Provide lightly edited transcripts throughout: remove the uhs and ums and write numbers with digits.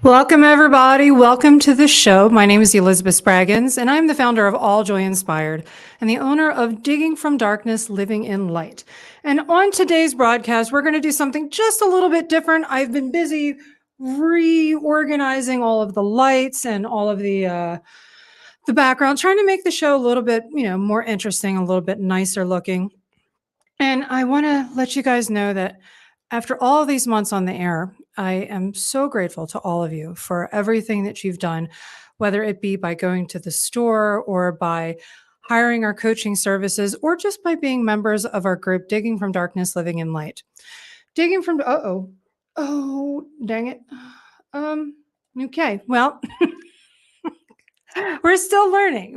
Welcome, everybody. Welcome to the show. My name is Elizabeth Spraggins, and I'm the founder of All Joy Inspired and the owner of Digging from Darkness, Living in Light. And on today's broadcast, we're going to do something just a little bit different. I've been busy reorganizing all of the lights and all of the background, trying to make the show a little bit, more interesting, a little bit nicer looking. And I want to let you guys know that after all of these months on the air, I am so grateful to all of you for everything that you've done, whether it be by going to the store or by hiring our coaching services or just by being members of our group, Digging from Darkness, Living in Light. Digging from, oh, dang it. Okay, well, we're still learning.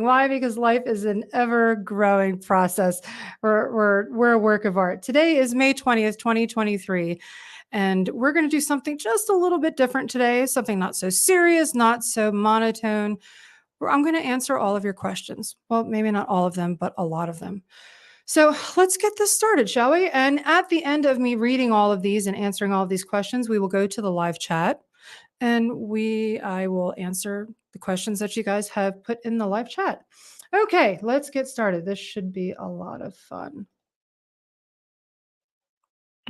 Why? Because life is an ever-growing process. We're a work of art. Today is May 20th, 2023, and we're going to do something just a little bit different today, something not so serious, not so monotone. I'm going to answer all of your questions. Well, maybe not all of them, but a lot of them. So let's get this started, shall we? And at the end of me reading all of these and answering all of these questions, we will go to the live chat. And I will answer the questions that you guys have put in the live chat. Okay, let's get started. This should be a lot of fun.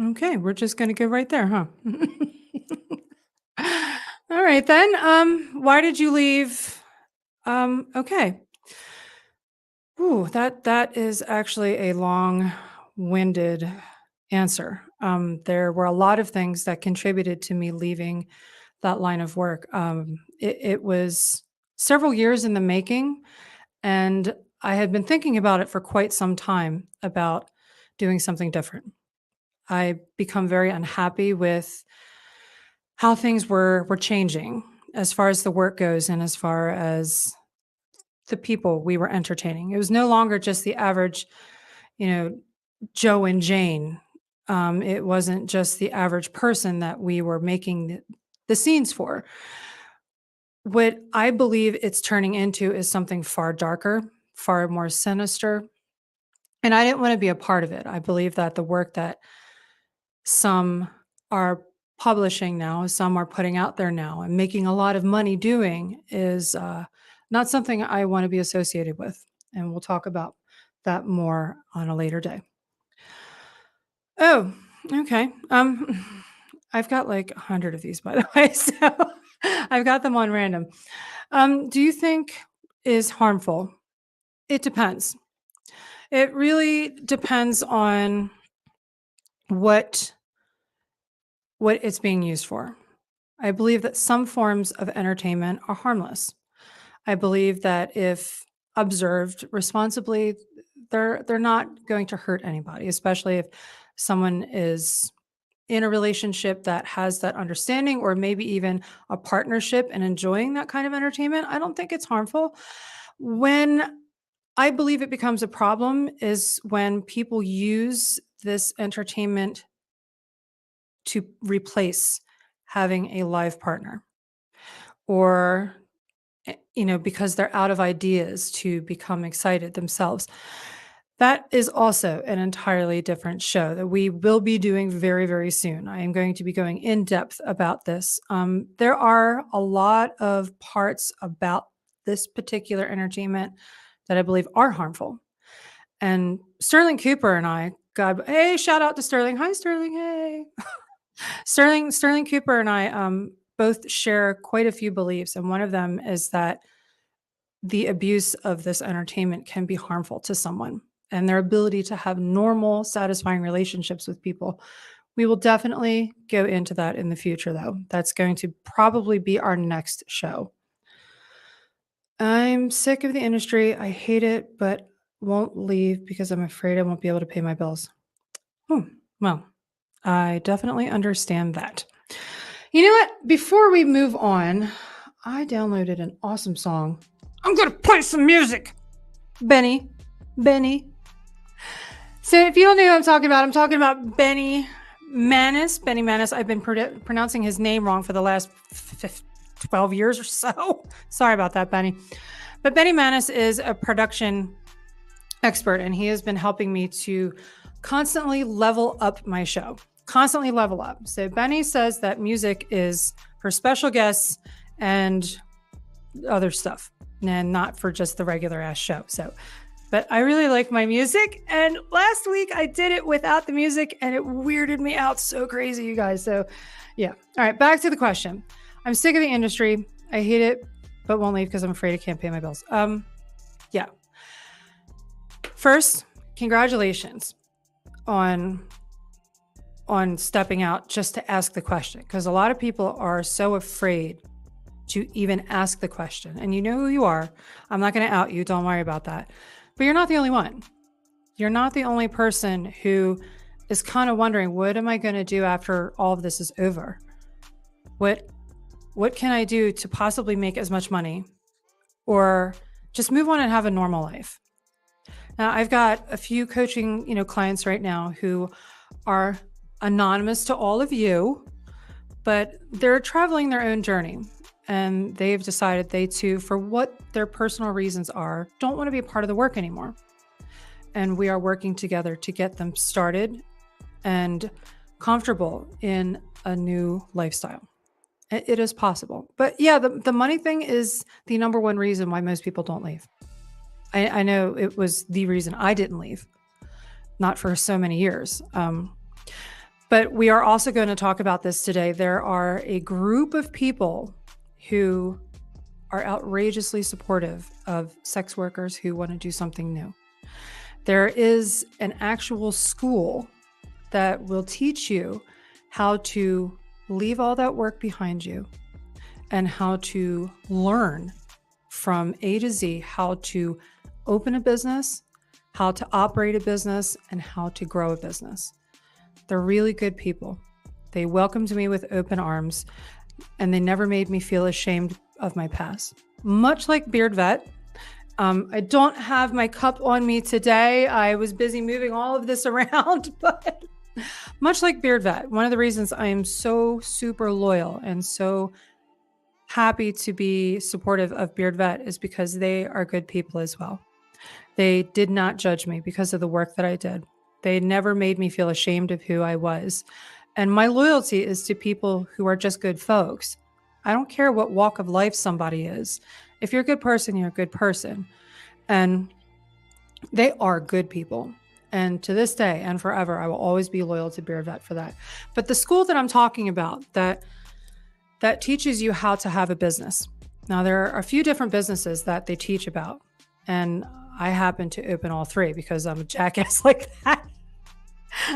Okay, we're just going to go right there, huh? All right, then. Why did you leave? Okay. Ooh, that is actually a long-winded answer. There were a lot of things that contributed to me leaving that line of work. It was several years in the making, and I had been thinking about it for quite some time about doing something different. I become very unhappy with how things were changing as far as the work goes and as far as the people we were entertaining. It was no longer just the average, Joe and Jane. It wasn't just the average person that we were making the scenes for. What I believe it's turning into is something far darker, far more sinister. And I didn't want to be a part of it. I believe that the work that some are publishing now, some are putting out there now and making a lot of money doing is not something I want to be associated with. And we'll talk about that more on a later day. Oh, okay. I've got like 100 of these, by the way, so I've got them on random. Do you think is harmful? It depends. It really depends on what it's being used for. I believe that some forms of entertainment are harmless. I believe that if observed responsibly, they're not going to hurt anybody, especially if someone is in a relationship that has that understanding or maybe even a partnership and enjoying that kind of entertainment. I don't think it's harmful. When I believe it becomes a problem is when people use this entertainment to replace having a live partner or because they're out of ideas to become excited themselves. That is also an entirely different show that we will be doing very, very soon. I am going to be going in depth about this. There are a lot of parts about this particular entertainment that I believe are harmful. And Sterling Cooper and I, hey, shout out to Sterling. Hi, Sterling. Hey. Sterling Cooper and I both share quite a few beliefs. And one of them is that the abuse of this entertainment can be harmful to someone and their ability to have normal, satisfying relationships with people. We will definitely go into that in the future, though. That's going to probably be our next show. I'm sick of the industry. I hate it, but won't leave because I'm afraid I won't be able to pay my bills. Well, I definitely understand that. You know what? Before we move on, I downloaded an awesome song. I'm going to play some music. Benny. So if you don't know who I'm talking about Benny Manis. Benny Manis. I've been pronouncing his name wrong for the last 12 years or so. Sorry about that, Benny. But Benny Manis is a production expert, and he has been helping me to constantly level up my show. constantly level up. So Benny says that music is for special guests and other stuff, and not for just the regular ass show. So, but I really like my music. And last week I did it without the music and it weirded me out so crazy, you guys. So yeah. All right. Back to the question. I'm sick of the industry. I hate it, but won't leave because I'm afraid I can't pay my bills. Yeah. First, congratulations on stepping out just to ask the question, because a lot of people are so afraid to even ask the question. And you know who you are. I'm not going to out you. Don't worry about that. But you're not the only one. You're not the only person who is kind of wondering, what am I going to do after all of this is over? What can I do to possibly make as much money or just move on and have a normal life? Now, I've got a few coaching, clients right now who are anonymous to all of you, but they're traveling their own journey. And they've decided they too, for what their personal reasons are, don't want to be a part of the work anymore. And we are working together to get them started and comfortable in a new lifestyle. It is possible. But yeah, the money thing is the number one reason why most people don't leave. I know it was the reason I didn't leave, not for so many years. But we are also going to talk about this today. There are a group of people who are outrageously supportive of sex workers who want to do something new. There is an actual school that will teach you how to leave all that work behind you and how to learn from A to Z how to open a business, how to operate a business, and how to grow a business. They're really good people. They welcomed me with open arms, and they never made me feel ashamed of my past. Much like Beard Vet, I don't have my cup on me today. I was busy moving all of this around, but much like Beard Vet, one of the reasons I am so super loyal and so happy to be supportive of Beard Vet is because they are good people as well. They did not judge me because of the work that I did. They never made me feel ashamed of who I was. And my loyalty is to people who are just good folks. I don't care what walk of life somebody is. If you're a good person, you're a good person. And they are good people. And to this day and forever, I will always be loyal to Beard Vet for that. But the school that I'm talking about that teaches you how to have a business. Now, there are a few different businesses that they teach about. And I happen to open all three because I'm a jackass like that.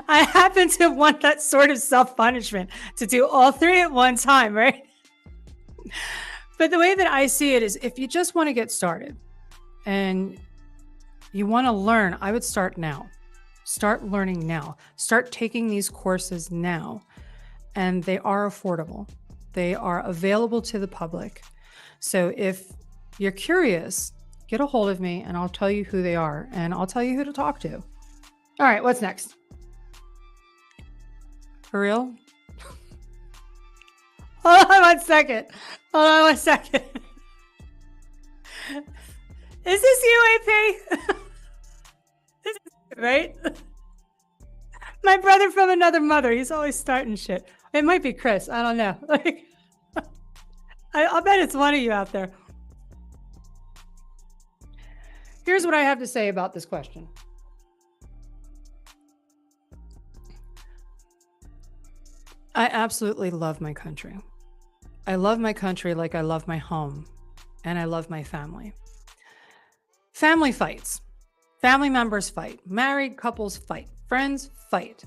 I happen to want that sort of self-punishment to do all three at one time, right? But the way that I see it is if you just want to get started and you want to learn, I would start now. Start learning now. Start taking these courses now. And they are affordable. They are available to the public. So if you're curious, get a hold of me and I'll tell you who they are and I'll tell you who to talk to. All right, what's next? For real? Hold on one second. Is this UAP? This is right? My brother from another mother. He's always starting shit. It might be Chris. I don't know. I'll bet it's one of you out there. Here's what I have to say about this question. I absolutely love my country. I love my country like I love my home, and I love my family. Family fights. Family members fight. Married couples fight. Friends fight.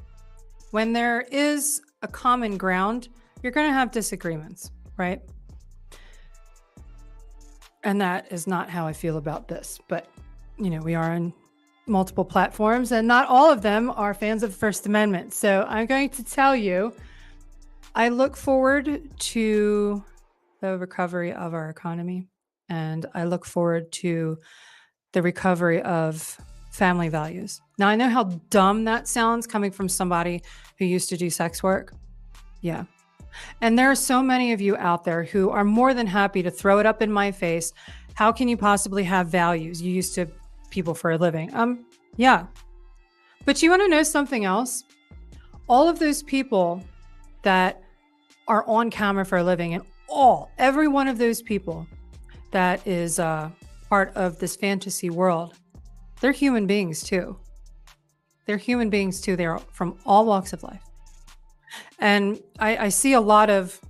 When there is a common ground, you're going to have disagreements, right? And that is not how I feel about this. But, we are on multiple platforms, and not all of them are fans of the First Amendment. So I'm going to tell you, I look forward to the recovery of our economy, and I look forward to the recovery of family values. Now, I know how dumb that sounds coming from somebody who used to do sex work. Yeah. And there are so many of you out there who are more than happy to throw it up in my face. How can you possibly have values? You used to people for a living. Yeah. But you want to know something else? all of those people that are on camera for a living, and every one of those people that is part of this fantasy world, they're human beings too. They're human beings too. They're from all walks of life. And I see a lot of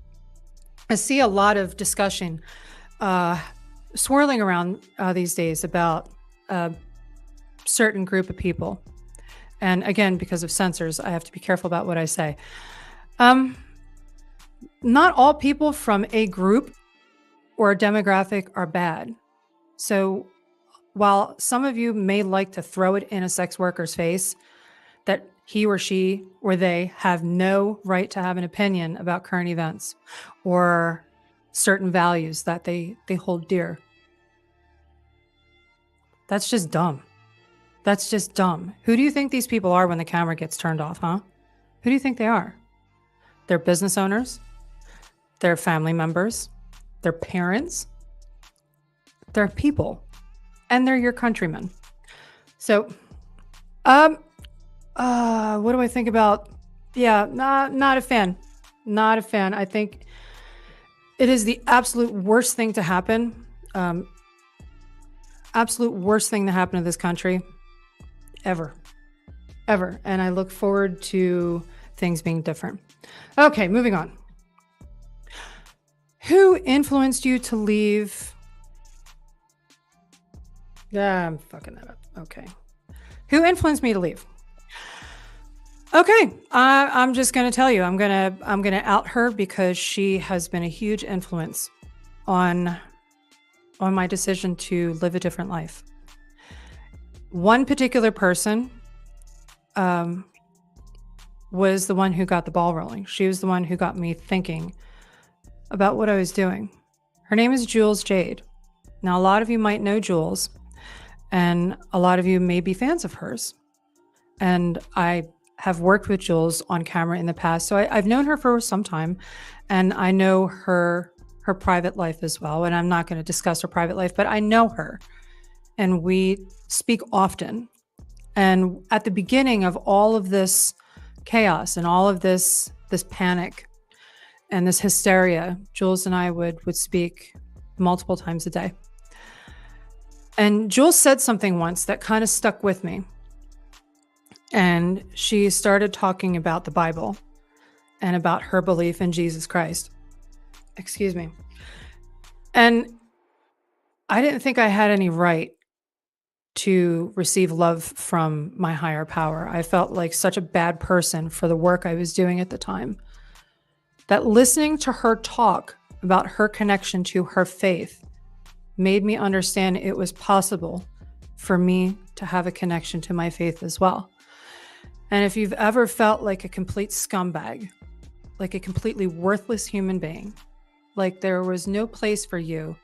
discussion swirling around these days about a certain group of people. And again, because of censors, I have to be careful about what I say. Not all people from a group or a demographic are bad. So while some of you may like to throw it in a sex worker's face that he or she or they have no right to have an opinion about current events or certain values that they hold dear, that's just dumb. That's just dumb. Who do you think these people are when the camera gets turned off, huh? Who do you think they are? They're business owners. They're family members. They're parents. They're people. And they're your countrymen. So, what do I think about? Yeah, not a fan. Not a fan. I think it is the absolute worst thing to happen. Absolute worst thing to happen to this country. Ever. And I look forward to things being different. Okay, moving on. Who influenced you to leave? Yeah, I'm fucking that up. Okay. Who influenced me to leave? Okay, I'm just going to tell you. I'm gonna out her because she has been a huge influence on my decision to live a different life. One particular person was the one who got the ball rolling. She was the one who got me thinking about what I was doing. Her name is Jules Jade. Now, a lot of you might know Jules, and a lot of you may be fans of hers. And I have worked with Jules on camera in the past, so I've known her for some time, and I know her private life as well. And I'm not going to discuss her private life, but I know her, and we speak often. And at the beginning of all of this chaos and all of this panic and this hysteria, Jules and I would speak multiple times a day. And Jules said something once that kind of stuck with me. And she started talking about the Bible and about her belief in Jesus Christ. Excuse me. And I didn't think I had any right to receive love from my higher power. I felt like such a bad person for the work I was doing at the time, that listening to her talk about her connection to her faith made me understand it was possible for me to have a connection to my faith as well. And if you've ever felt like a complete scumbag, like a completely worthless human being, like there was no place for you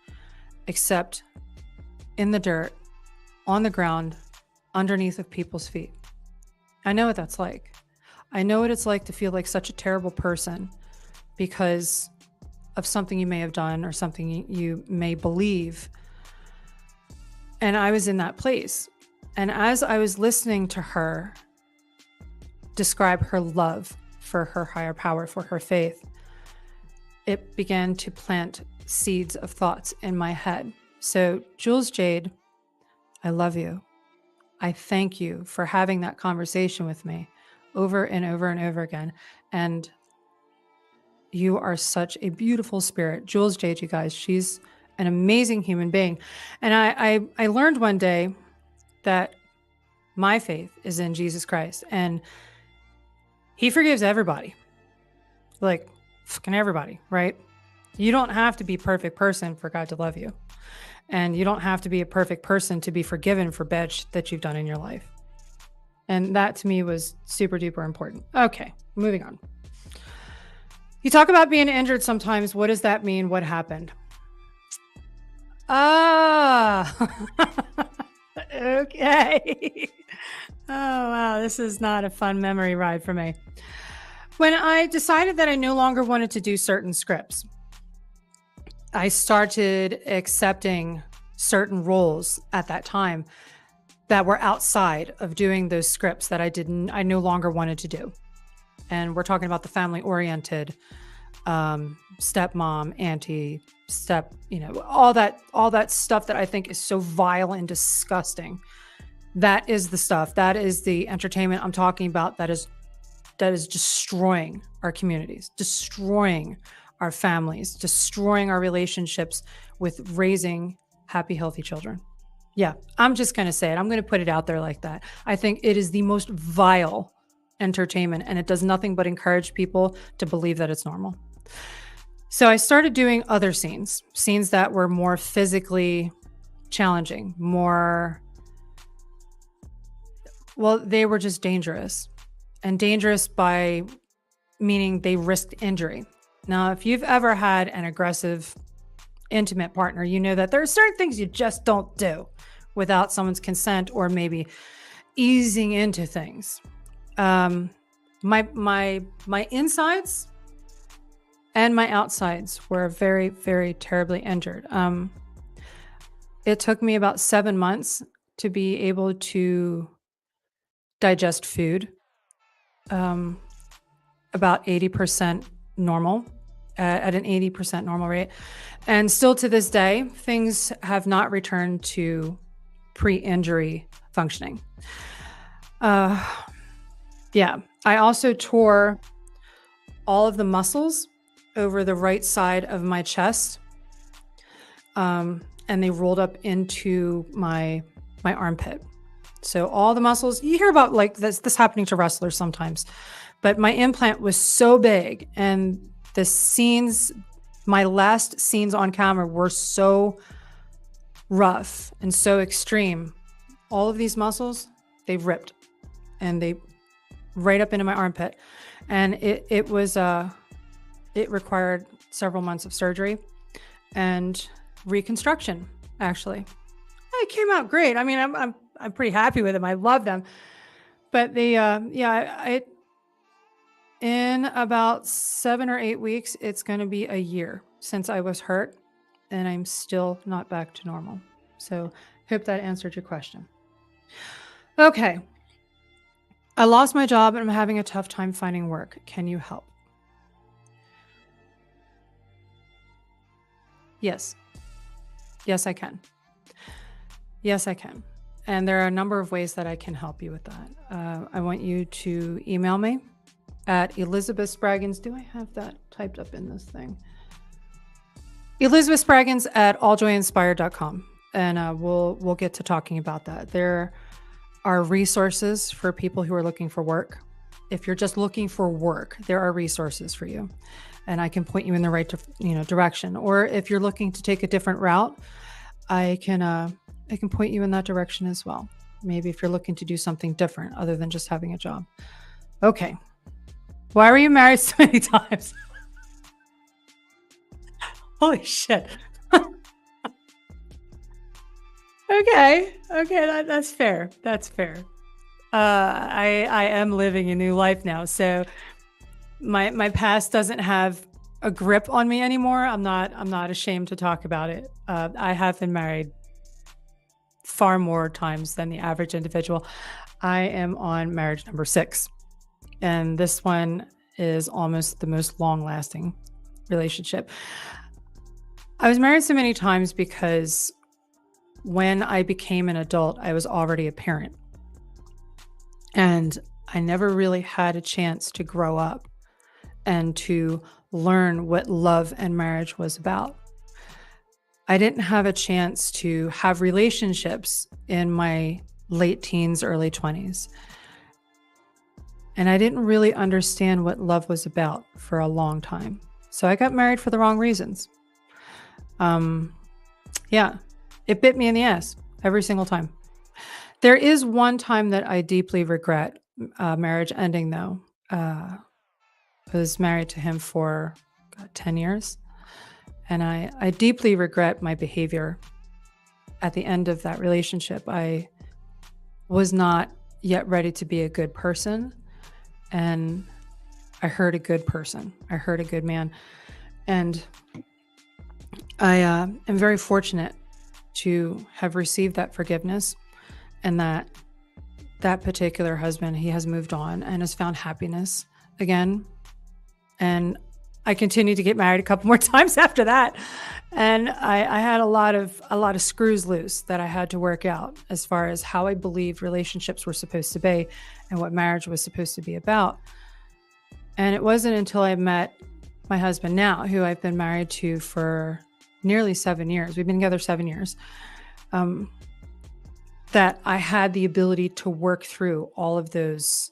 except in the dirt, on the ground, underneath of people's feet. I know what that's like. I know what it's like to feel like such a terrible person because of something you may have done or something you may believe. And I was in that place. And as I was listening to her describe her love for her higher power, for her faith, it began to plant seeds of thoughts in my head. So, Jules Jade, I love you. I thank you for having that conversation with me over and over and over again. And you are such a beautiful spirit. Jules Jade, you guys, she's an amazing human being. And I learned one day that my faith is in Jesus Christ, and he forgives everybody. Like, fucking everybody, right? You don't have to be a perfect person for God to love you. And you don't have to be a perfect person to be forgiven for bad shit that you've done in your life. And that to me was super duper important. Okay, moving on. You talk about being injured sometimes. What does that mean? What happened? Okay. Oh, wow. This is not a fun memory ride for me. When I decided that I no longer wanted to do certain scripts, I started accepting certain roles at that time that were outside of doing those scripts that I no longer wanted to do. And we're talking about the family-oriented stepmom, auntie, all that stuff that I think is so vile and disgusting. That is the stuff. That is the entertainment I'm talking about. That is destroying our communities, destroying our families, destroying our relationships with raising happy, healthy children. Yeah, I'm just going to say it. I'm going to put it out there like that. I think it is the most vile entertainment, and it does nothing but encourage people to believe that it's normal. So I started doing other scenes that were more physically challenging, they were just dangerous. And dangerous by meaning they risked injury. Now, if you've ever had an aggressive, intimate partner, you know that there are certain things you just don't do without someone's consent or maybe easing into things. My insides and my outsides were very, very terribly injured. It took me about 7 months to be able to digest food. About 80% normal, at an 80% normal rate. And still to this day, things have not returned to pre-injury functioning. Yeah, I also tore all of the muscles over the right side of my chest. And they rolled up into my armpit. So all the muscles, you hear about like this happening to wrestlers sometimes, but my implant was so big, and my last scenes on camera were so rough and so extreme. All of these muscles, they ripped and they right up into my armpit. And it required several months of surgery and reconstruction, actually. It came out great. I mean, I'm pretty happy with them. I love them. But in about 7 or 8 weeks, it's going to be a year since I was hurt, and I'm still not back to normal. So hope that answered your question. Okay. I lost my job and I'm having a tough time finding work. Can you help? Yes. Yes, I can. Yes, I can. And there are a number of ways that I can help you with that. I want you to email me at Elizabeth Spraggins. Do I have that typed up in this thing? Elizabeth Spraggins at AllJOYInspired.store. And we'll get to talking about that. There are resources for people who are looking for work. If you're just looking for work, there are resources for you. And I can point you in the right direction. Or if you're looking to take a different route, I can point you in that direction as well. Maybe if you're looking to do something different other than just having a job. Okay. Why were you married so many times? Holy shit. Okay, that's fair. That's fair. I am living a new life now, so my past doesn't have a grip on me anymore. I'm not ashamed to talk about it. I have been married far more times than the average individual. I am on marriage number 6, and this one is almost the most long-lasting relationship. I was married so many times because when I became an adult, I was already a parent. And I never really had a chance to grow up and to learn what love and marriage was about. I didn't have a chance to have relationships in my late teens, early 20s. And I didn't really understand what love was about for a long time. So I got married for the wrong reasons. Yeah, it bit me in the ass every single time. There is one time that I deeply regret marriage ending, though. I was married to him for 10 years. And I deeply regret my behavior at the end of that relationship. I was not yet ready to be a good person. And I hurt a good person. I hurt a good man. And I am very fortunate to have received that forgiveness, and that particular husband, he has moved on and has found happiness again. And I continued to get married a couple more times after that. And I had a lot of screws loose that I had to work out as far as how I believed relationships were supposed to be and what marriage was supposed to be about. And it wasn't until I met my husband now, who I've been married to for nearly 7 years. We've been together 7 years. That I had the ability to work through all of those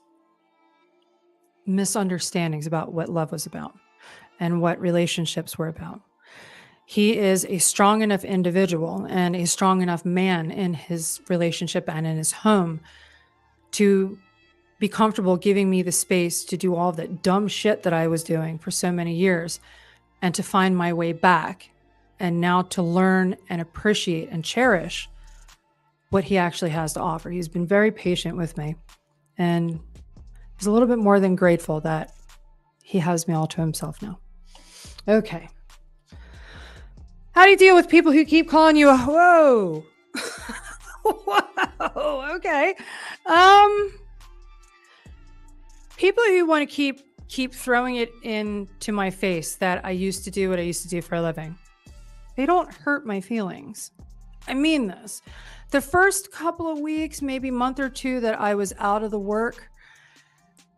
misunderstandings about what love was about and what relationships were about. He is a strong enough individual and a strong enough man in his relationship and in his home to be comfortable giving me the space to do all that dumb shit that I was doing for so many years and to find my way back and now to learn and appreciate and cherish what he actually has to offer. He's been very patient with me, and he's a little bit more than grateful that he has me all to himself now. Okay. How do you deal with people who keep calling you a whoa? Whoa, okay. People who want to keep throwing it into my face that I used to do what I used to do for a living. They don't hurt my feelings. I mean this. The first couple of weeks, maybe month or two that I was out of the work,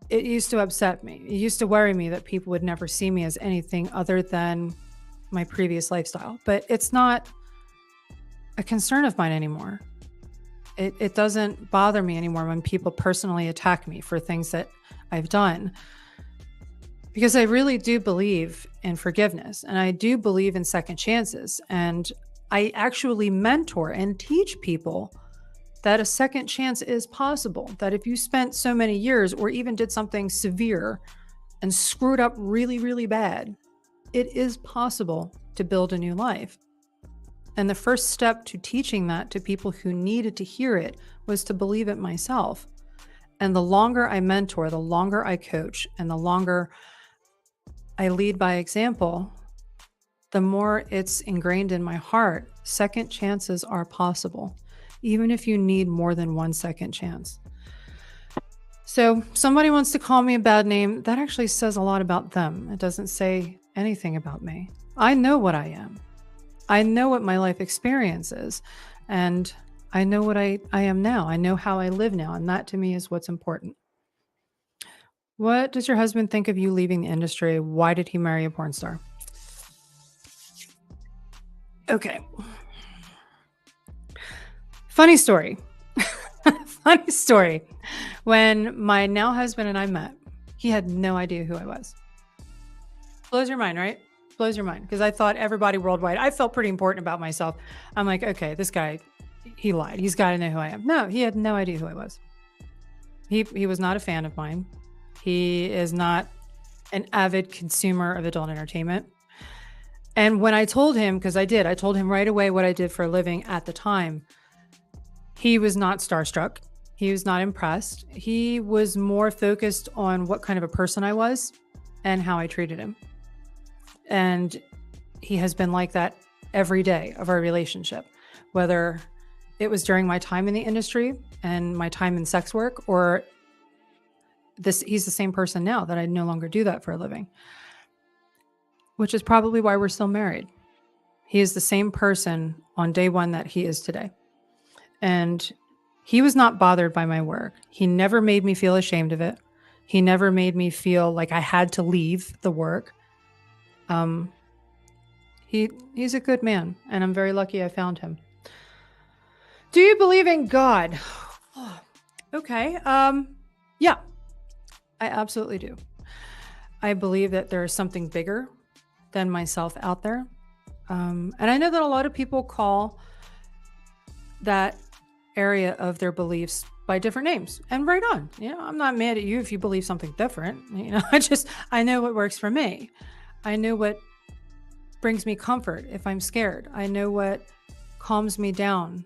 it used to upset me. It used to worry me that people would never see me as anything other than my previous lifestyle. But it's not a concern of mine anymore. It doesn't bother me anymore when people personally attack me for things that I've done. Because I really do believe in forgiveness, and I do believe in second chances. And I actually mentor and teach people that a second chance is possible, that if you spent so many years or even did something severe and screwed up really, really bad, it is possible to build a new life. And the first step to teaching that to people who needed to hear it was to believe it myself. And the longer I mentor, the longer I coach, and the longer I lead by example, the more it's ingrained in my heart. Second chances are possible, even if you need more than one second chance. So somebody wants to call me a bad name. That actually says a lot about them. It doesn't say anything about me. I know what I am. I know what my life experience is. And I know what I am now. I know how I live now. And that to me is what's important. What does your husband think of you leaving the industry? Why did he marry a porn star? Okay. Funny story. Funny story. When my now husband and I met, he had no idea who I was. Blows your mind, right? Blows your mind. Because I thought everybody worldwide, I felt pretty important about myself. I'm like, okay, this guy, he lied. He's got to know who I am. No, he had no idea who I was. He was not a fan of mine. He is not an avid consumer of adult entertainment. And when I told him, because I told him right away what I did for a living at the time, he was not starstruck. He was not impressed. He was more focused on what kind of a person I was and how I treated him. And he has been like that every day of our relationship, whether it was during my time in the industry and my time in sex work, or he's the same person now that I no longer do that for a living, which is probably why we're still married. He is the same person on day one that he is today. And he was not bothered by my work. He never made me feel ashamed of it. He never made me feel like I had to leave the work. He's a good man, and I'm very lucky I found him. Do you believe in God? Okay. Yeah, I absolutely do. I believe that there is something bigger than myself out there. And I know that a lot of people call that area of their beliefs by different names, and right on. I'm not mad at you if you believe something different. I know what works for me. I know what brings me comfort if I'm scared. I know what calms me down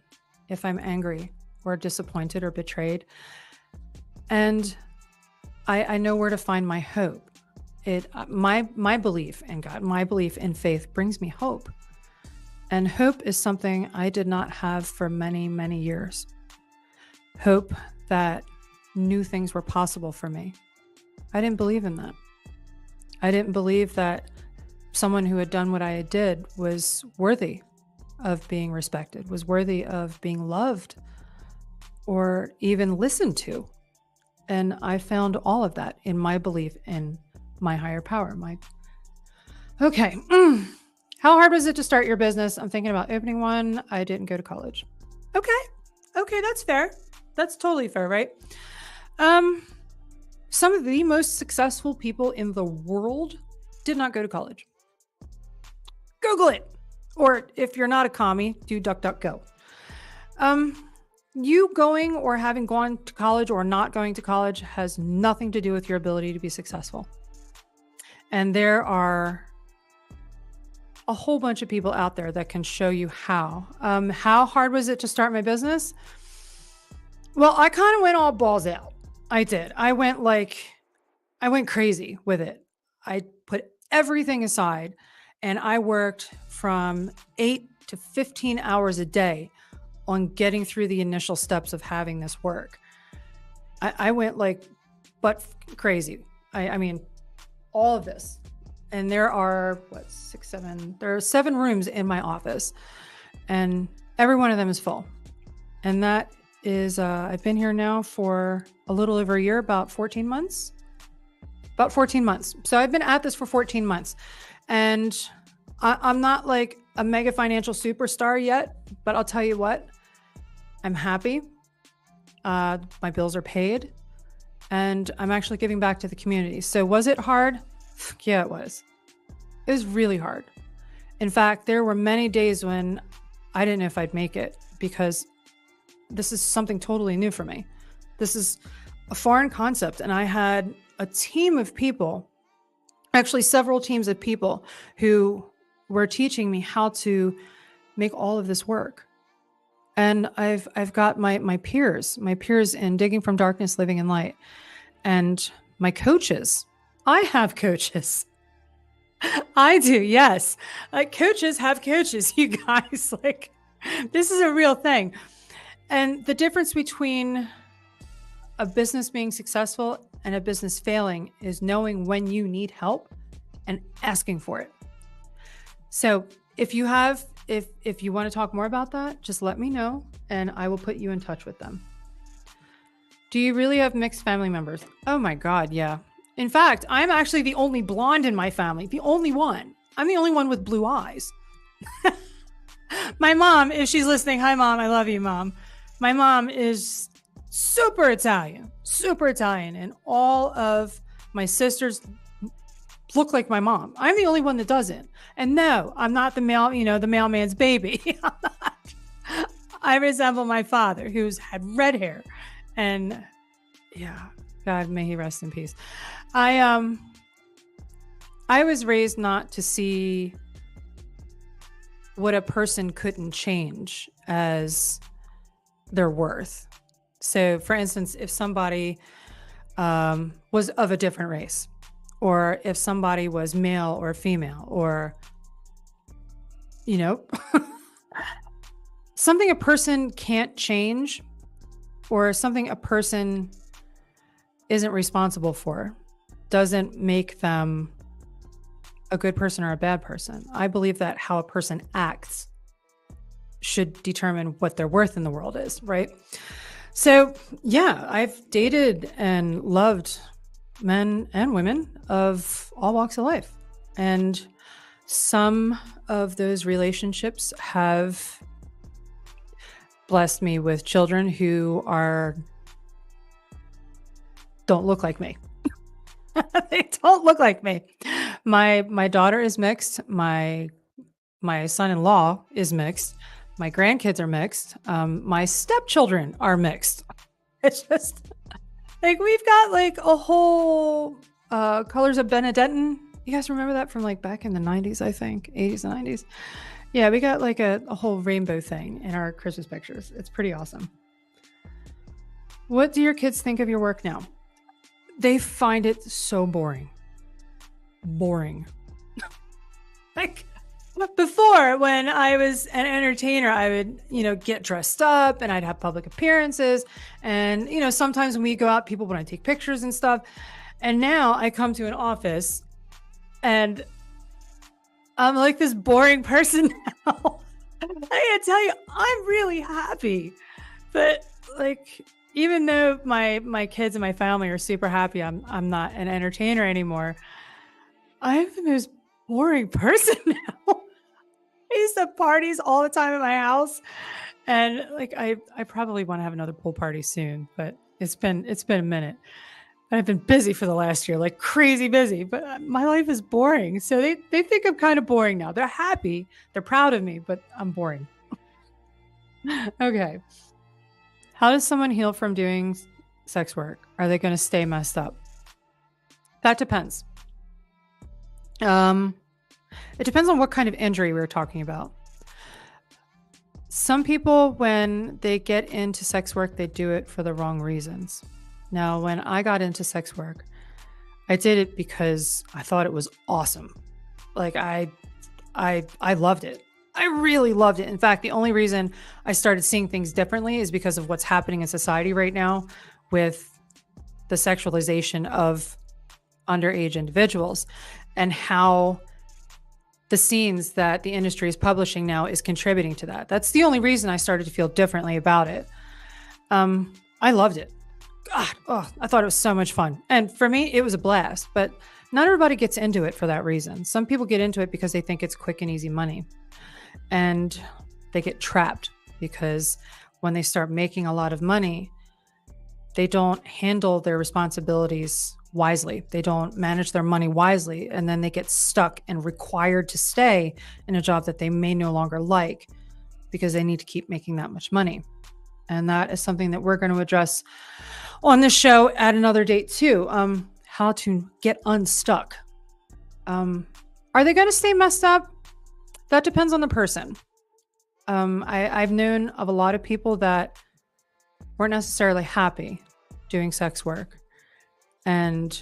if I'm angry or disappointed or betrayed. And I know where to find my hope. My belief in God, my belief in faith brings me hope. And hope is something I did not have for many, many years. Hope that new things were possible for me. I didn't believe in that. I didn't believe that someone who had done what I did was worthy of being respected, was worthy of being loved, or even listened to. And I found all of that in my belief in my higher power. Okay. How hard was it to start your business? I'm thinking about opening one. I didn't go to college. Okay, that's fair. That's totally fair, right? Some of the most successful people in the world did not go to college. Google it. Or if you're not a commie, do DuckDuckGo. You going or having gone to college or not going to college has nothing to do with your ability to be successful. And there are a whole bunch of people out there that can show you how. How hard was it to start my business? Well, I kind of went all balls out. I did. I went crazy with it. I put everything aside and I worked from 8 to 15 hours a day on getting through the initial steps of having this work. I went butt crazy. I mean, all of this. And there are, there are 7 rooms in my office and every one of them is full. And that is, I've been here now for a little over a year, about 14 months. So I've been at this for 14 months and I'm not like a mega financial superstar yet, but I'll tell you what, I'm happy. My bills are paid and I'm actually giving back to the community. So was it hard? Yeah, it was. It was really hard. In fact, there were many days when I didn't know if I'd make it because this is something totally new for me. This is a foreign concept. And I had a team of people, actually several teams of people who were teaching me how to make all of this work. And I've got my peers in Digging from Darkness, Living in Light, and my coaches. I have coaches. I do, yes. Coaches have coaches, you guys. This is a real thing. And the difference between a business being successful and a business failing is knowing when you need help and asking for it. So if you want to talk more about that, just let me know and I will put you in touch with them. Do you really have mixed family members? Oh my God, yeah. In fact, I'm actually the only blonde in my family, the only one. I'm the only one with blue eyes. My mom, if she's listening, hi mom, I love you, mom. My mom is super Italian, and all of my sisters look like my mom. I'm the only one that doesn't. And no, I'm not the mailman's baby. I resemble my father, who's had red hair, and yeah, God, may he rest in peace. I was raised not to see what a person couldn't change as their worth. So for instance, if somebody was of a different race, or if somebody was male or female, or, something a person can't change, or something a person isn't responsible for, doesn't make them a good person or a bad person. I believe that how a person acts should determine what their worth in the world is, right? So yeah, I've dated and loved men and women of all walks of life. And some of those relationships have blessed me with children who don't look like me. They don't look like me. My daughter is mixed. My son-in-law is mixed. My grandkids are mixed. My stepchildren are mixed. It's just we've got a whole Colors of Benedettin. You guys remember that from back in the 90s, I think, 80s and 90s. Yeah, we got a whole rainbow thing in our Christmas pictures. It's pretty awesome. What do your kids think of your work now? They find it so boring. Before, when I was an entertainer, I would, get dressed up and I'd have public appearances. And, sometimes when we go out, people want to take pictures and stuff. And now I come to an office and I'm like this boring person now. I gotta tell you, I'm really happy. But like, even though my kids and my family are super happy, I'm not an entertainer anymore. I'm the most boring person now. I used to have parties all the time at my house, and like I probably want to have another pool party soon, but it's been a minute. I've been busy for the last year, like crazy busy, but my life is boring. So they think I'm kind of boring now. They're happy, they're proud of me, but I'm boring. Okay. How does someone heal from doing sex work? Are they going to stay messed up? That depends. It depends on what kind of injury we're talking about. Some people, when they get into sex work, they do it for the wrong reasons. Now, when I got into sex work, I did it because I thought it was awesome. Like I loved it. I really loved it. In fact, the only reason I started seeing things differently is because of what's happening in society right now with the sexualization of underage individuals and how the scenes that the industry is publishing now is contributing to that. That's the only reason I started to feel differently about it. I loved it. God, I thought it was so much fun. And for me, it was a blast, but not everybody gets into it for that reason. Some people get into it because they think it's quick and easy money. And they get trapped because when they start making a lot of money, they don't handle their responsibilities wisely. They don't manage their money wisely. And then they get stuck and required to stay in a job that they may no longer like because they need to keep making that much money. And that is something that we're going to address on this show at another date too. How to get unstuck. Are they going to stay messed up? That depends on the person. I've known of a lot of people that weren't necessarily happy doing sex work. And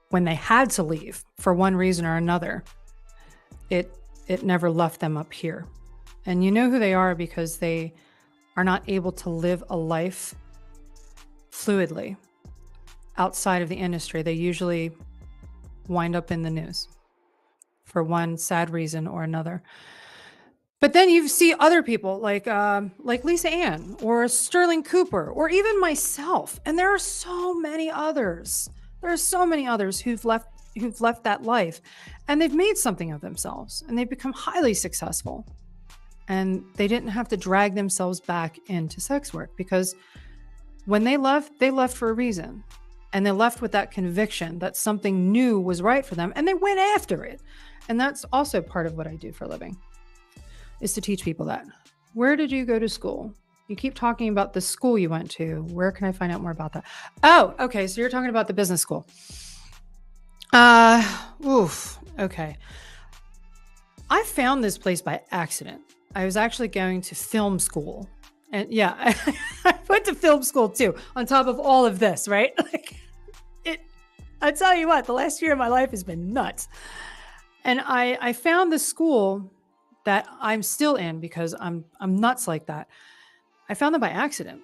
when they had to leave for one reason or another, it never left them up here. And you know who they are because they are not able to live a life fluidly outside of the industry. They usually wind up in the news for one sad reason or another. But then you see other people like Lisa Ann or Sterling Cooper or even myself. And there are so many others. There are so many others who've left that life and they've made something of themselves and they've become highly successful. And they didn't have to drag themselves back into sex work because when they left for a reason. And they left with that conviction that something new was right for them and they went after it. And that's also part of what I do for a living, is to teach people that. Where did you go to school? You keep talking about the school you went to. Where can I find out more about that? Oh, okay. So you're talking about the business school. Okay. I found this place by accident. I was actually going to film school. And yeah, I went to film school too, on top of all of this, right? I tell you what, the last year of my life has been nuts. And I found the school that I'm still in because I'm nuts like that. I found them by accident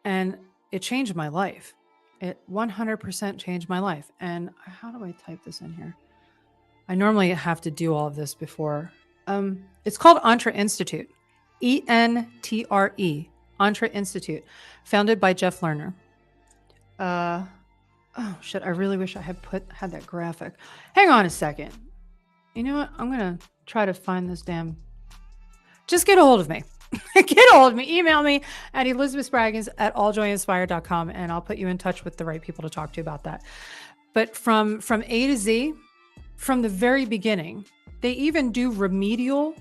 and it changed my life. It 100% changed my life. And how do I type this in here? I normally have to do all of this before. It's called Entre Institute, ENTRE, Entre Institute, founded by Jeff Lerner. Oh shit, I really wish I had that graphic. Hang on a second. You know what? I'm going to try to find this just get a hold of me. Get a hold of me. Email me at elizabethspraggins@AllJOYInspired.com and I'll put you in touch with the right people to talk to about that. But from A to Z, from the very beginning, they even do remedial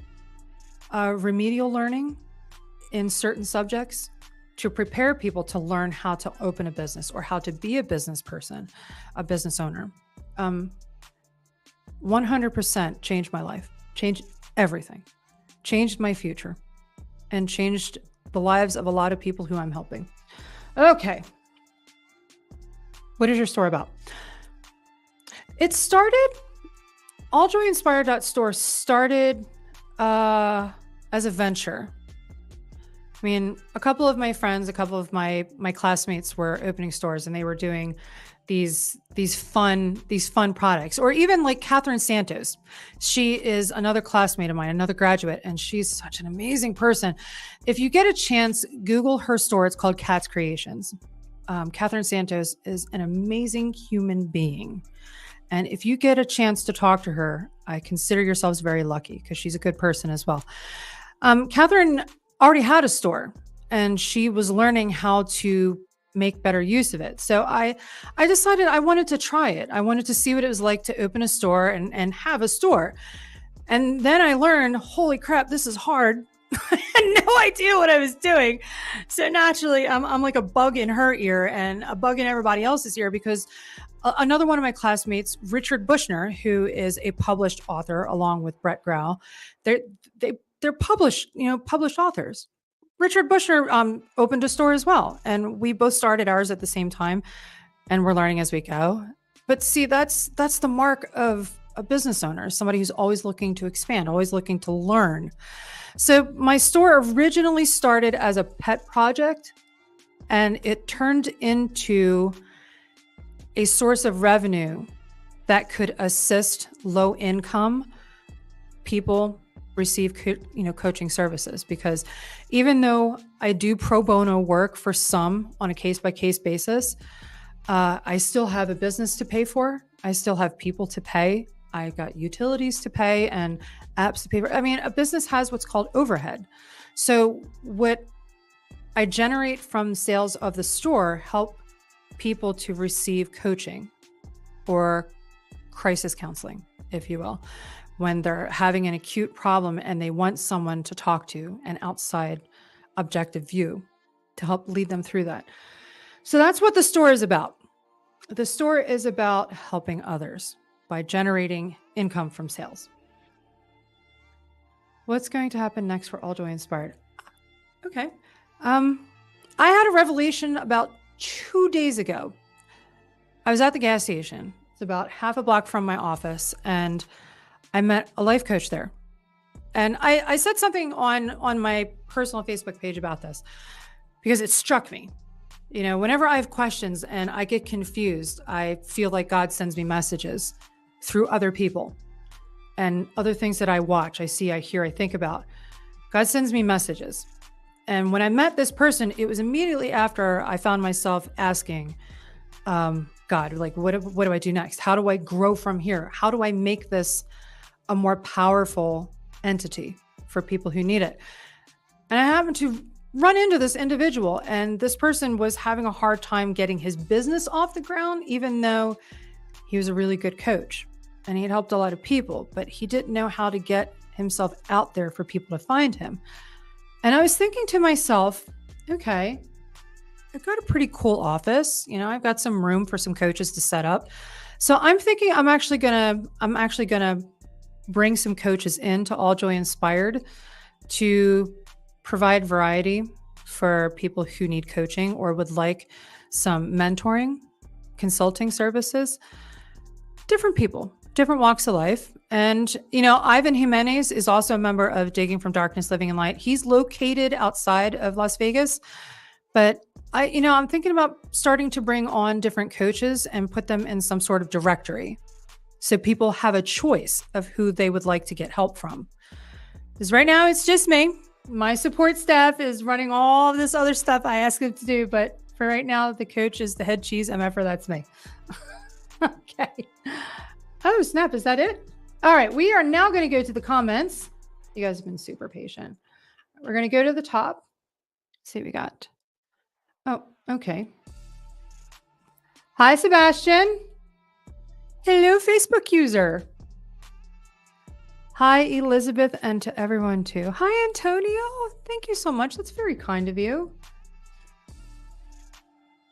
learning in certain subjects to prepare people to learn how to open a business or how to be a business person, a business owner. 100% changed my life, changed everything, changed my future, and changed the lives of a lot of people who I'm helping. Okay. What is your story about? It started, AllJOYInspired.store started as a venture. I mean, a couple of my friends, a couple of my classmates were opening stores and they were doing these fun products. Or even like Catherine Santos. She is another classmate of mine, another graduate, and she's such an amazing person. If you get a chance, Google her store. It's called Cat's Creations. Catherine Santos is an amazing human being. And if you get a chance to talk to her, I consider yourselves very lucky because she's a good person as well. Catherine already had a store and she was learning how to make better use of it. So I decided I wanted to try it. I wanted to see what it was like to open a store and have a store. And then I learned, holy crap, this is hard. I had no idea what I was doing. So naturally, I'm like a bug in her ear and a bug in everybody else's ear because another one of my classmates, Richard Bushner, who is a published author along with Brett Grau, they're published authors. Richard Bushner opened a store as well, and we both started ours at the same time, and we're learning as we go. But see, that's the mark of a business owner, somebody who's always looking to expand, always looking to learn. So my store originally started as a pet project, and it turned into a source of revenue that could assist low-income people receive coaching services. Because even though I do pro bono work for some on a case-by-case basis, I still have a business to pay for. I still have people to pay. I got utilities to pay and apps to pay for. I mean, a business has what's called overhead. So what I generate from sales of the store help people to receive coaching or crisis counseling, if you will, when they're having an acute problem and they want someone to talk to, an outside objective view to help lead them through that. So that's what the store is about. The store is about helping others by generating income from sales. What's going to happen next for AllJoy Inspired? Okay. I had a revelation about 2 days ago. I was at the gas station. It's about half a block from my office, and I met a life coach there. And I said something on my personal Facebook page about this because it struck me. Whenever I have questions and I get confused, I feel like God sends me messages through other people and other things that I watch, I see, I hear, I think about. God sends me messages. And when I met this person, it was immediately after I found myself asking, God, like, what do I do next? How do I grow from here? How do I make this a more powerful entity for people who need it? And I happened to run into this individual, and this person was having a hard time getting his business off the ground, even though he was a really good coach and he had helped a lot of people, but he didn't know how to get himself out there for people to find him. And I was thinking to myself, okay, I've got a pretty cool office. I've got some room for some coaches to set up. So I'm thinking I'm actually gonna bring some coaches into AllJoy Inspired to provide variety for people who need coaching or would like some mentoring, consulting services. Different people, different walks of life. And, Ivan Jimenez is also a member of Digging from Darkness, Living in Light. He's located outside of Las Vegas, but I'm thinking about starting to bring on different coaches and put them in some sort of directory so people have a choice of who they would like to get help from. Because right now it's just me. My support staff is running all of this other stuff I ask them to do, but for right now, the coach is the head cheese MFer. That's me. Okay. Oh, snap. Is that it? All right. We are now going to go to the comments. You guys have been super patient. We're going to go to the top. Let's see what we got. Oh, okay. Hi, Sebastian. Hello, Facebook user. Hi, Elizabeth, and to everyone too. Hi, Antonio. Thank you so much. That's very kind of you.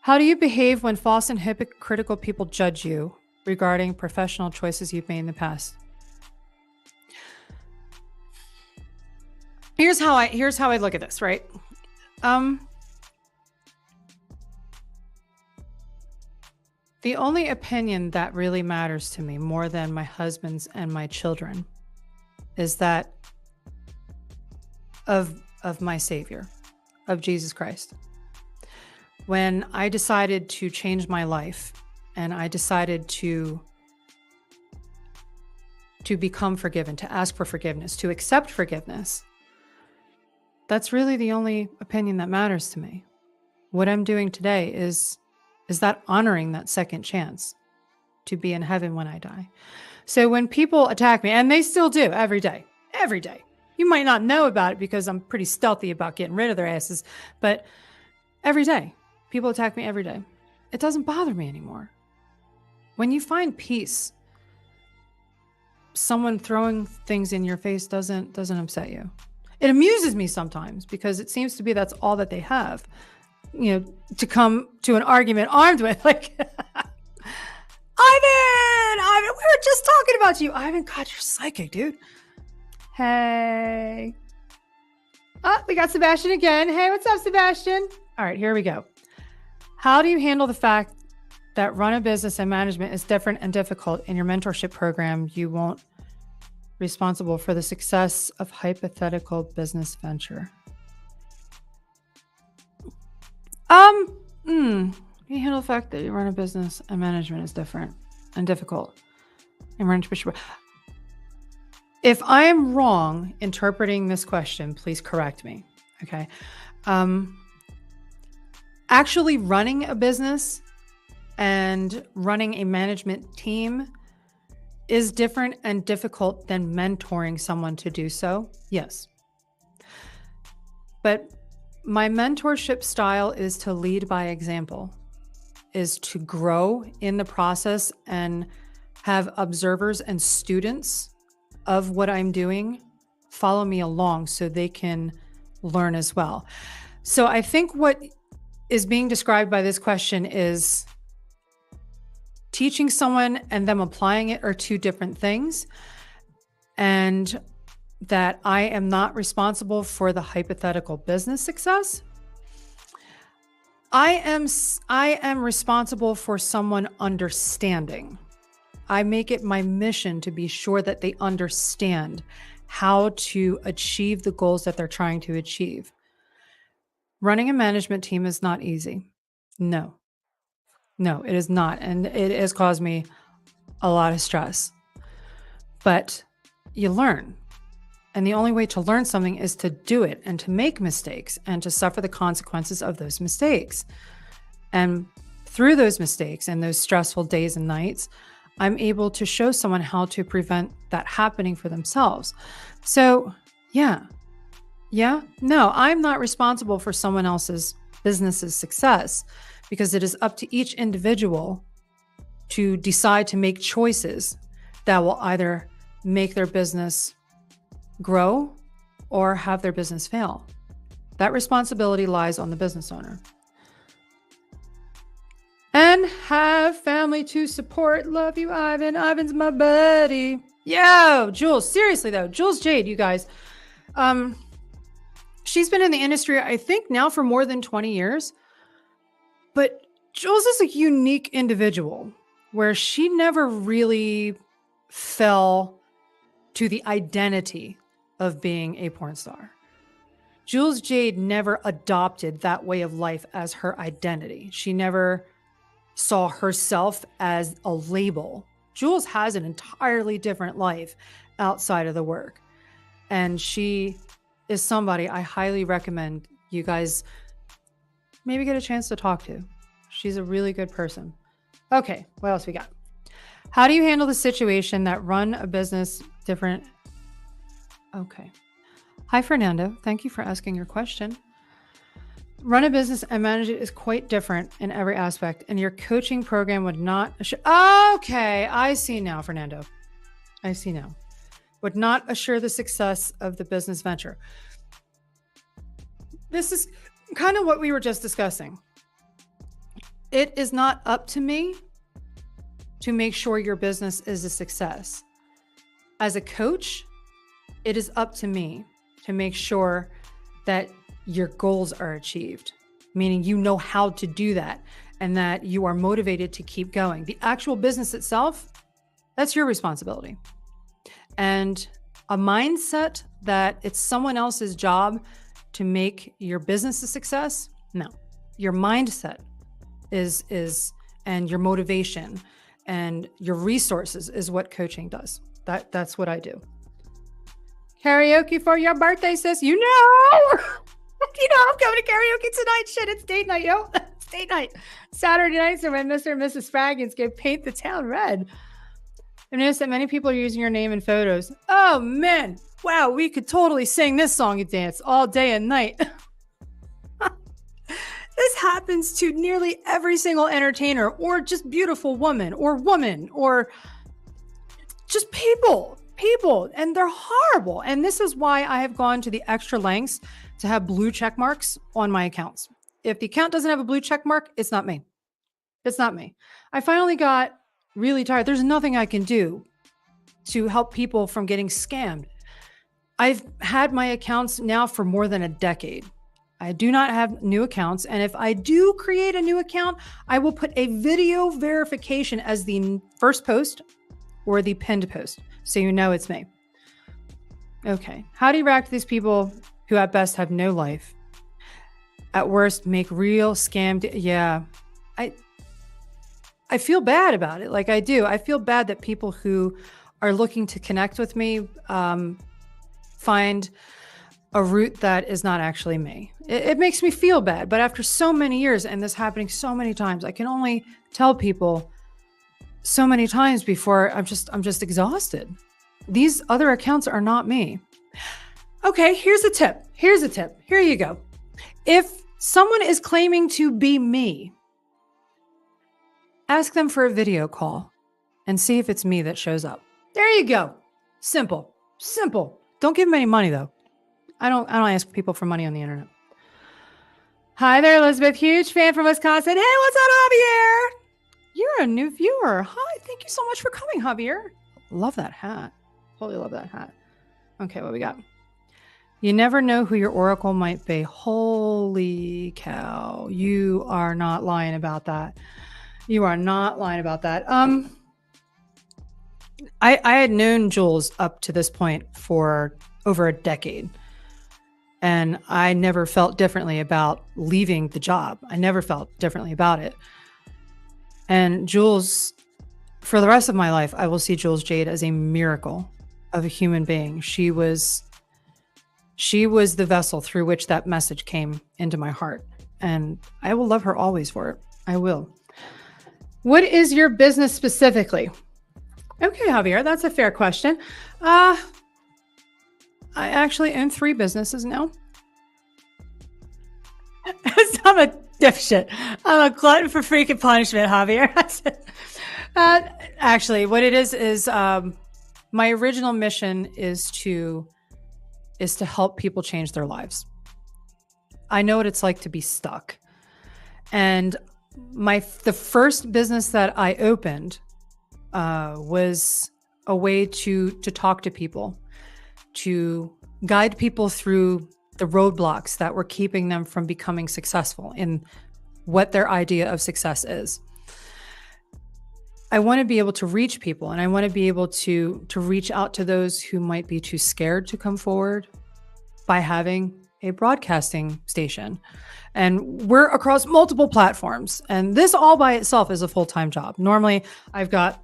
How do you behave when false and hypocritical people judge you regarding professional choices you've made in the past? Here's how I look at this, right? The only opinion that really matters to me more than my husband's and my children is that of my Savior, of Jesus Christ. When I decided to change my life and I decided to become forgiven, to ask for forgiveness, to accept forgiveness, that's really the only opinion that matters to me. What I'm doing today is that honoring that second chance to be in heaven when I die. So when people attack me, and they still do every day, you might not know about it because I'm pretty stealthy about getting rid of their asses, but every day, people attack me every day. It doesn't bother me anymore. When you find peace, someone throwing things in your face doesn't upset you. It amuses me sometimes because it seems to be that's all that they have, to come to an argument armed with, like, Ivan, we were just talking about you. Ivan, God, you're psychic, dude. Hey. Oh, we got Sebastian again. Hey, what's up, Sebastian? All right, here we go. How do you handle the fact that run a business and management is different and difficult? In your mentorship program, you won't responsible for the success of hypothetical business venture. You handle the fact that you run a business and management is different and difficult. If I am wrong interpreting this question, please correct me. Okay. Actually running a business and running a management team is different and difficult than mentoring someone to do so. Yes. But my mentorship style is to lead by example, is to grow in the process and have observers and students of what I'm doing follow me along so they can learn as well. So I think what is being described by this question is teaching someone and them applying it are two different things, and that I am not responsible for the hypothetical business success. I am responsible for someone understanding. I make it my mission to be sure that they understand how to achieve the goals that they're trying to achieve. Running a management team is not easy. No, it is not. And it has caused me a lot of stress. But you learn. And the only way to learn something is to do it and to make mistakes and to suffer the consequences of those mistakes. And through those mistakes and those stressful days and nights, I'm able to show someone how to prevent that happening for themselves. So no, I'm not responsible for someone else's business's success, because it is up to each individual to decide to make choices that will either make their business grow or have their business fail. That responsibility lies on the business owner. And have family to support. Love you, Ivan. Ivan's my buddy. Yo, Jules, seriously though, Jules Jade, you guys. She's been in the industry, I think now for more than 20 years. But Jules is a unique individual where she never really fell to the identity of being a porn star. Jules Jade never adopted that way of life as her identity. She never saw herself as a label. Jules has an entirely different life outside of the work. And she is somebody I highly recommend you guys maybe get a chance to talk to. She's a really good person. Okay, what else we got? How do you handle the situation that run a business different? Okay. Hi, Fernando. Thank you for asking your question. Run a business and manage it is quite different in every aspect, and your coaching program would not... Okay, I see now, Fernando. I see now. Would not assure the success of the business venture. This is kind of what we were just discussing. It is not up to me to make sure your business is a success. As a coach, it is up to me to make sure that your goals are achieved, meaning you know how to do that and that you are motivated to keep going. The actual business itself, that's your responsibility. And a mindset that it's someone else's job to make your business a success, no. Your mindset is and your motivation and your resources is what coaching does. That's what I do. Karaoke for your birthday, sis. You know I'm coming to karaoke tonight. Shit, it's date night, yo. It's date night. Saturday night, so when Mr. and Mrs. Spraggins get paint the town red. I've noticed that many people are using your name in photos. Oh, man. Wow, we could totally sing this song and dance all day and night. This happens to nearly every single entertainer or just beautiful woman or just people, and they're horrible. And this is why I have gone to the extra lengths to have blue check marks on my accounts. If the account doesn't have a blue check mark, it's not me. It's not me. I finally got really tired. There's nothing I can do to help people from getting scammed. I've had my accounts now for more than a decade. I do not have new accounts. And if I do create a new account, I will put a video verification as the first post or the pinned post, so you know it's me. Okay. How do you react to these people who at best have no life? At worst, make real scam. Yeah. I feel bad about it. Like I do. I feel bad that people who are looking to connect with me find a route that is not actually me. It makes me feel bad. But after so many years and this happening so many times, I can only tell people so many times before I'm just exhausted. These other accounts are not me. Okay, here's a tip. Here you go. If someone is claiming to be me, ask them for a video call and see if it's me that shows up. There you go. Simple. Don't give them any money though. I don't ask people for money on the internet. Hi there, Elizabeth. Huge fan from Wisconsin. Hey, what's up, Javier? You're a new viewer. Hi, thank you so much for coming, Javier. Love that hat. Totally love that hat. Okay, what we got? You never know who your oracle might be. Holy cow. You are not lying about that. You are not lying about that. I had known Jules up to this point for over a decade. And I never felt differently about leaving the job. I never felt differently about it. And Jules, for the rest of my life, I will see Jules Jade as a miracle of a human being. She was the vessel through which that message came into my heart. And I will love her always for it. I will. What is your business specifically? Okay, Javier, that's a fair question. I actually own 3 businesses now. I'm a dipshit. I'm a glutton for freaking punishment, Javier. Actually, what it is my original mission is to help people change their lives. I know what it's like to be stuck. And the first business that I opened was a way to talk to people, to guide people through the roadblocks that were keeping them from becoming successful in what their idea of success is. I want to be able to reach people, and I want to be able to reach out to those who might be too scared to come forward by having a broadcasting station. And we're across multiple platforms, and this all by itself is a full-time job. Normally, I've got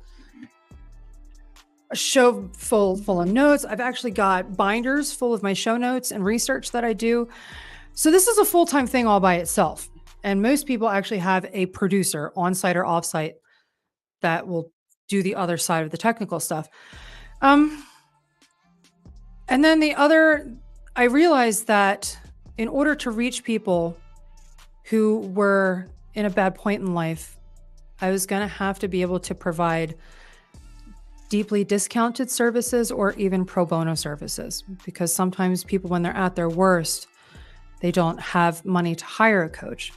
a show full of notes. I've actually got binders full of my show notes and research that I do. So this is a full-time thing all by itself. And most people actually have a producer on-site or off-site that will do the other side of the technical stuff. And then I realized that in order to reach people who were in a bad point in life, I was going to have to be able to provide deeply discounted services or even pro bono services, because sometimes people, when they're at their worst, they don't have money to hire a coach.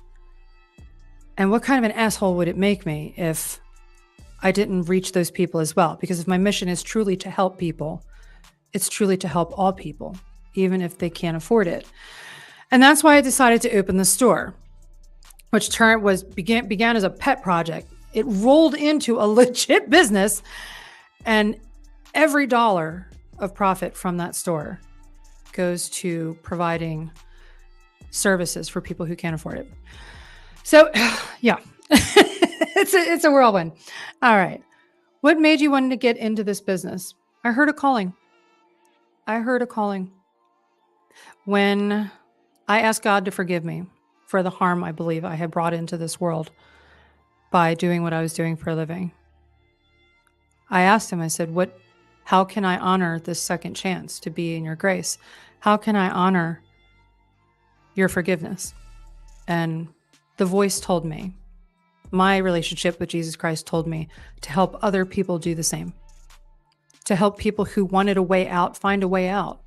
And what kind of an asshole would it make me if I didn't reach those people as well? Because if my mission is truly to help people, it's truly to help all people, even if they can't afford it. And that's why I decided to open the store, which began as a pet project. It rolled into a legit business, and every dollar of profit from that store goes to providing services for people who can't afford it. So, yeah. it's a whirlwind. All right. What made you want to get into this business? I heard a calling. When I asked God to forgive me for the harm I believe I had brought into this world by doing what I was doing for a living. I asked him, I said, how can I honor this second chance to be in your grace? How can I honor your forgiveness? And the voice told me, my relationship with Jesus Christ told me to help other people do the same, to help people who wanted a way out, find a way out.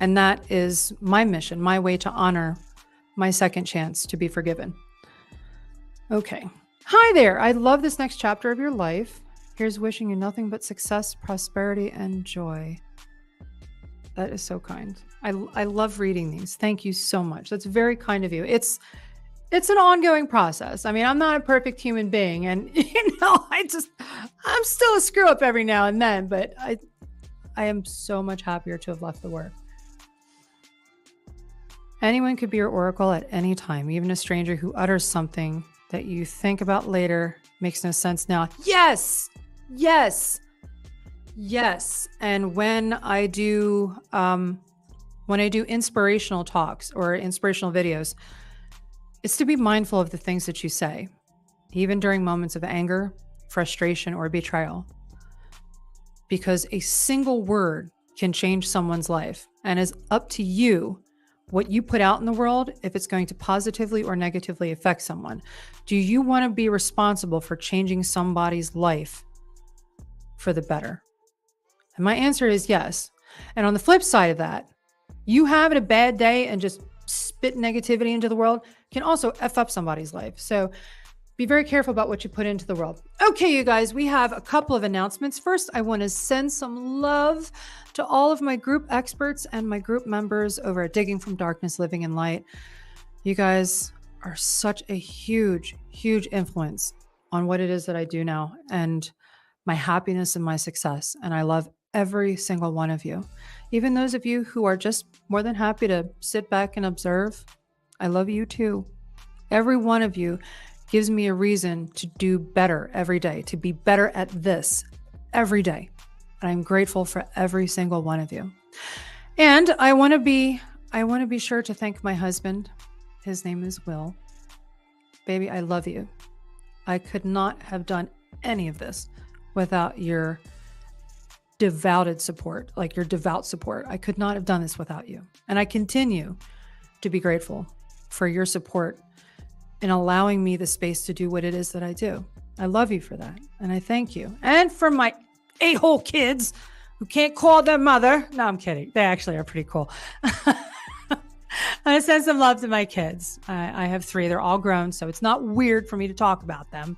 And that is my mission, my way to honor my second chance to be forgiven. Okay. Hi there. I love this next chapter of your life. Here's wishing you nothing but success, prosperity, and joy. That is so kind. I love reading these. Thank you so much. That's very kind of you. It's an ongoing process. I mean, I'm not a perfect human being, and I'm still a screw up every now and then, but I am so much happier to have left the work. Anyone could be your oracle at any time, even a stranger who utters something that you think about later makes no sense now. Yes. And when I do inspirational talks or inspirational videos, it's to be mindful of the things that you say, even during moments of anger, frustration, or betrayal, because a single word can change someone's life, and it's up to you what you put out in the world, if it's going to positively or negatively affect someone. Do you want to be responsible for changing somebody's life for the better? And my answer is yes. And on the flip side of that, you having a bad day and just spit negativity into the world can also F up somebody's life. So be very careful about what you put into the world. Okay, you guys, we have a couple of announcements. First, I want to send some love to all of my group experts and my group members over at Digging from Darkness, Living in Light. You guys are such a huge, huge influence on what it is that I do now and my happiness and my success. And I love every single one of you. Even those of you who are just more than happy to sit back and observe, I love you too. Every one of you gives me a reason to do better every day, to be better at this every day. And I'm grateful for every single one of you. And I want to be sure to thank my husband. His name is Will. Baby, I love you. I could not have done any of this without your devout support. I could not have done this without you. And I continue to be grateful for your support in allowing me the space to do what it is that I do. I love you for that. And I thank you. And for my a-hole kids who can't call their mother. No, I'm kidding. They actually are pretty cool. I send some love to my kids. I have 3. They're all grown, so it's not weird for me to talk about them.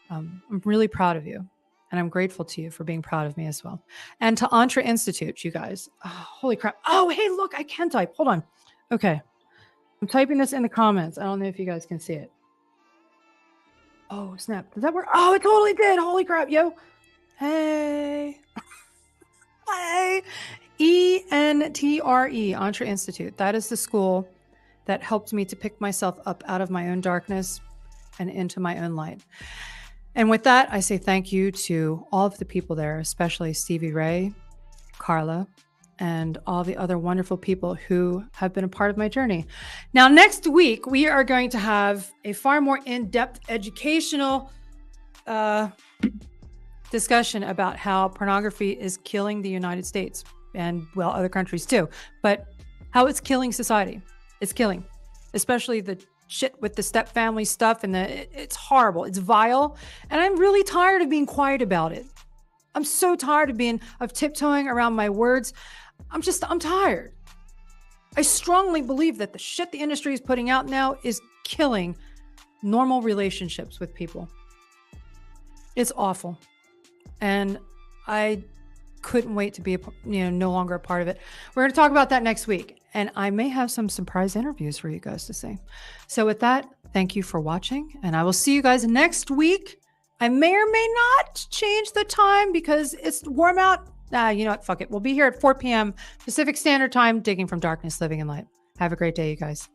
I'm really proud of you. And I'm grateful to you for being proud of me as well. And to Entre Institute, you guys. Oh, holy crap. Oh, hey, look, I can type. Hold on. Okay. I'm typing this in the comments. I don't know if you guys can see it. Oh, snap. Does that work? Oh, it totally did. Holy crap, yo. Hey. Hey. ENTRE, Entre Institute. That is the school that helped me to pick myself up out of my own darkness and into my own light. And with that, I say thank you to all of the people there, especially Stevie Ray, Carla, and all the other wonderful people who have been a part of my journey. Now, next week, we are going to have a far more in-depth educational discussion about how pornography is killing the United States and, well, other countries too, but how it's killing society. It's killing, especially the shit with the step family stuff, and it's horrible. It's vile. And I'm really tired of being quiet about it. I'm so tired of tiptoeing around my words. I'm tired. I strongly believe that the shit the industry is putting out now is killing normal relationships with people. It's awful. And I couldn't wait to be, no longer a part of it. We're going to talk about that next week. And I may have some surprise interviews for you guys to see. So with that, thank you for watching. And I will see you guys next week. I may or may not change the time because it's warm out. You know what? Fuck it. We'll be here at 4 p.m. Pacific Standard Time, Digging from Darkness, Living in Light. Have a great day, you guys.